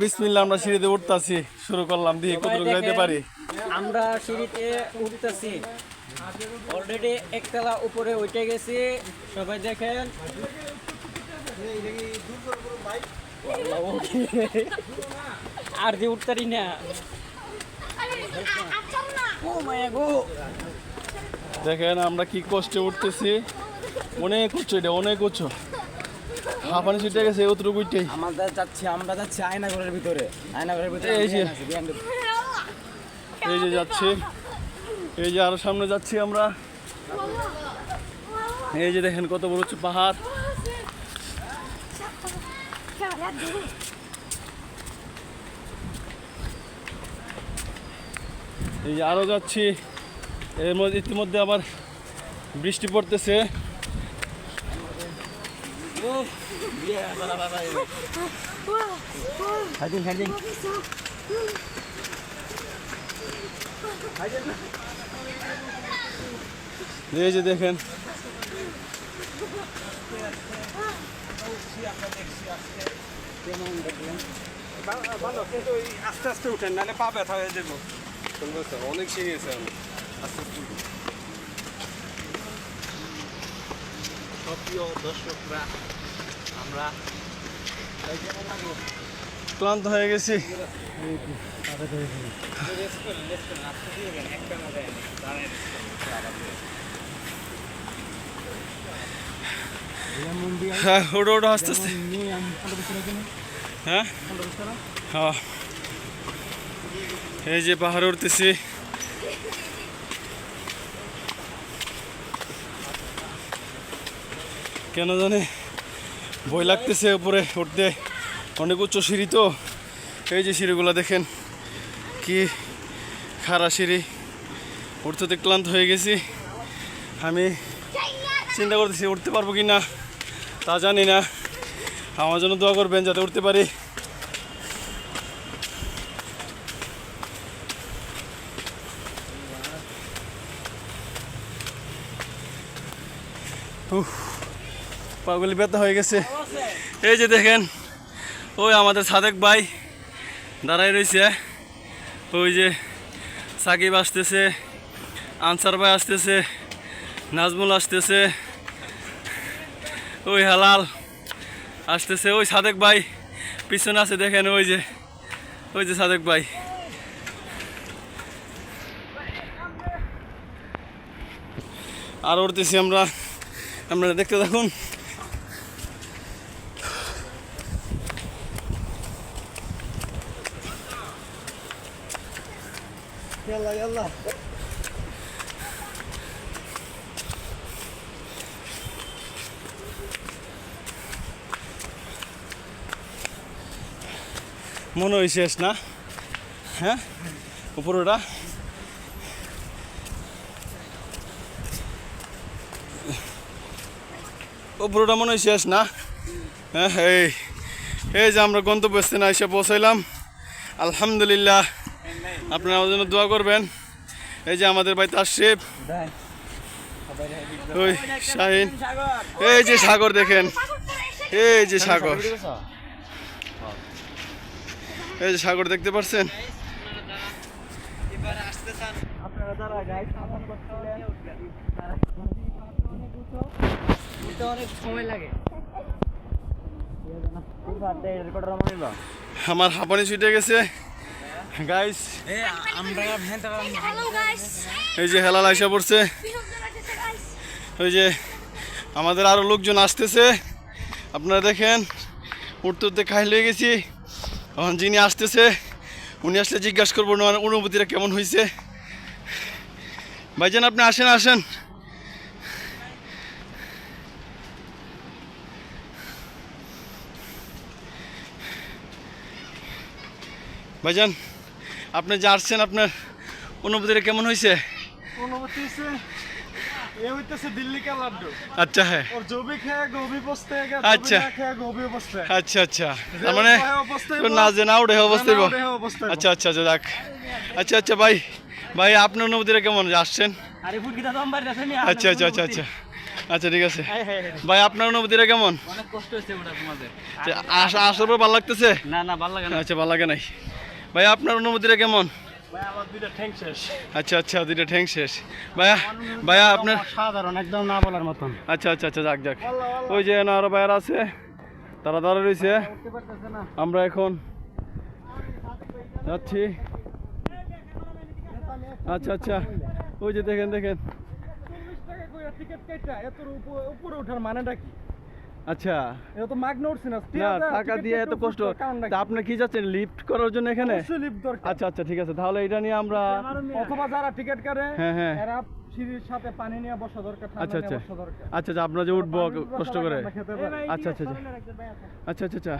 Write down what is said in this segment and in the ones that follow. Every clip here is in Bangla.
বিসমিল্লাহ, আমরা সিঁড়িতে উঠতাছি, শুরু করলাম, দিয়ে কতটুকু যাইতে পারি। আমরা সিঁড়িতে উঠতেছি, অলরেডি একতলা উপরে উঠে গেছি। সবাই দেখেন, আর যে উঠতারি না। দেখেন আমরা কি কষ্টে উঠতেছি, অনেক উঁচু, এটা অনেক উঁচু, হাঁপানি ছুটে গেছে অতটুকু উঠেই। আমরা যাচ্ছি আয়নাঘরের ভিতরে। আয়নাঘরের ভিতরে এই যে যাচ্ছি, এই যে আরো সামনে যাচ্ছি আমরা। এই যে দেখেন কত বড় উঁচু পাহাড়। এই যে আরো যাচ্ছি, এর মধ্যে ইতিমধ্যে আবার বৃষ্টি পড়তেছে। এই যে দেখেন ভালো, কিন্তু আস্তে আস্তে উঠেন, নাহলে পা ব্যথা হয়ে যাবো। অনেক সিরিয়াস আস্তে আস্তে। প্রিয় দর্শকরা, আমরা ক্লান্ত হয়ে গেছি। হ্যাঁ, ওটা ওটা আস্তে আস্তে। হ্যাঁ হ্যাঁ, এই যে পাহাড়ে উঠতেছি। কেন জানে ভয় লাগতেছে উপরে উঠতে, অনেক উচ্চ সিঁড়ি তো। এই যে সিঁড়িগুলো দেখেন কি খাড়া সিঁড়ি, উঠতে ক্লান্ত হয়ে গেছি। আমি চিন্তা করতেছি উঠতে পারবো কি না তা জানি না। আমার জন্য দোয়া করবেন যাতে উঠতে পারি। পাগুলি ব্যথা হয়ে গেছে। এই যে দেখেন, ওই আমাদের সাদেক ভাই দাঁড়াই রয়েছে। ওই যে সাকিব আসতেছে, আনসার ভাই আসতেছে, নাজমুল আসতেছে, ওই হালাল আসতেছে, ওই সাদেক ভাই পিছনে আছে দেখেন, ওই যে সাদেক ভাই। আর উঠতেছি আমরা, আপনারা দেখতে থাকুন। মনে হয় শেষ না? হ্যাঁ, উপরটা উপরটা মনে হয় শেষ না? হ্যাঁ, এই যে আমরা গন্তব্যস্থানে এসে পৌঁছাইলাম, আলহামদুলিল্লাহ। আপনারা আমাদের জন্য দোয়া করবেন। এই যে আমাদের ভাই তাশরিফ, ওই শাহিন, এই যে সাগর দেখেন, এই যে সাগর, এই যে সাগর দেখতে পাচ্ছেন। অনেক সময় লাগে। আমার হাঁপানি ছুটে গেছে গাইস। এই যে হেলাল আইসা পড়ছে। ওই যে আমাদের আরো লোকজন আসতেছে, আপনারা দেখেন। উঠতে উঠতে খাই লেগে গেছি। এখন যিনি আসতেছে উনি আসলে জিজ্ঞাসা করবো অনুভূতিটা কেমন হয়েছে। ভাইজান আপনি আসেন আসেন। ভাইজান আপনি যে আসছেন, আপনার অনুভূতিটা কেমন হয়েছে? অনুভূতি হইতেছে দিল্লি কা লাড্ডু। আচ্ছা, হ্যাঁ, और जो भी खाएगा वो भी पछताएगा, अच्छा। जो भी ना खाएगा वो भी पछताएगा। আচ্ছা আচ্ছা, তার মানে অবস্থায় না যে না উঠে অবস্থায়। অবস্থায় আচ্ছা আচ্ছা আচ্ছা, যাক। আচ্ছা আচ্ছা ভাই, আপনার অনুভূতিটা কেমন যে আসছেন? আরে ফুটকিটা তো আমার কাছে নিয়ে আচ্ছা আচ্ছা আচ্ছা আচ্ছা, আচ্ছা ঠিক আছে ভাই, আপনার অনুভূতিটা কেমন? অনেক কষ্ট হচ্ছে ওটা তোমাদের। আসার পর ভালো লাগতেছে? না না, ভালো লাগে না। আচ্ছা, ভালো লাগে নাই। ভাই আপনার অনুভূতিটা কেমন? ভাই আমার দুইটা ঠ্যাং শেষ। আচ্ছা আচ্ছা, দুইটা ঠ্যাং শেষ। ভাইয়া আপনার? সাধারণ, একদম না বলার মতন। আচ্ছা আচ্ছা আচ্ছা, যাক যাক। ওই যে আরো ভাইয়ারা আছে, তারা দাঁড়িয়ে রয়েছে। আমরা এখন যাচ্ছি। আচ্ছা আচ্ছা, ওই যে দেখেন দেখেন। উপরে ওঠার মানেটা কি? আচ্ছা, এটা তো মাগনা উঠছে না। না টাকা দিয়ে এত কষ্ট, তা আপনি কি যাচ্ছেন লিফট করার জন্য এখানে? লিফট দরকার। আচ্ছা আচ্ছা, ঠিক আছে, তাহলে এটা নিয়ে আমরা অথবা যারা টিকিট কাটে হ্যাঁ হ্যাঁ এরা সিঁড়ির সাথে পানি নিয়ে বসা দরকার, ঠান্ডা আচ্ছা নিয়ে আচ্ছা বসা দরকার। আচ্ছা আচ্ছা, আপনারা যে উঠবো কষ্ট করে। আমরা খেতে পারি। আচ্ছা আচ্ছা আচ্ছা আচ্ছা আচ্ছা আচ্ছা,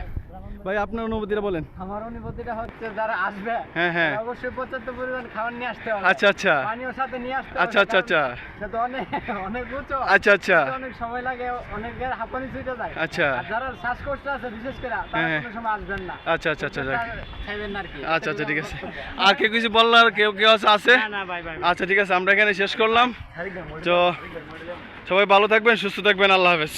ভাই আপনার অনুভূতিটা বলেন। আমার অনুভূতিটা হচ্ছে যারা আসবে হ্যাঁ হ্যাঁ, তারা অবশ্যই পর্যাপ্ত পরিমাণ খাবার নিয়ে আসতে হবে। আচ্ছা আচ্ছা পানিও সাথে নিয়ে আসতে হবে। আচ্ছা আচ্ছা আচ্ছা সে তো অনেক অনেক উঁচু, আচ্ছা আচ্ছা অনেক সময় লাগে, অনেকের হাঁপানি ছুটে যায়। আচ্ছা আর যারা শ্বাসকষ্ট আছে বিশেষ করে তারা হ্যাঁ, কোনো সময় আসবেন না। আচ্ছা আচ্ছা আচ্ছা যাক। খাইবেন না আর কি। আচ্ছা আচ্ছা, ঠিক আছে। আর কেউ কিছু বললার কেউ কেউ আছে? না না ভাই ভাই। আচ্ছা ঠিক আছে, আমরা এখানে শেষ করলাম। তো সবাই ভালো থাকবেন, সুস্থ থাকবেন, আল্লাহ হাফেজ।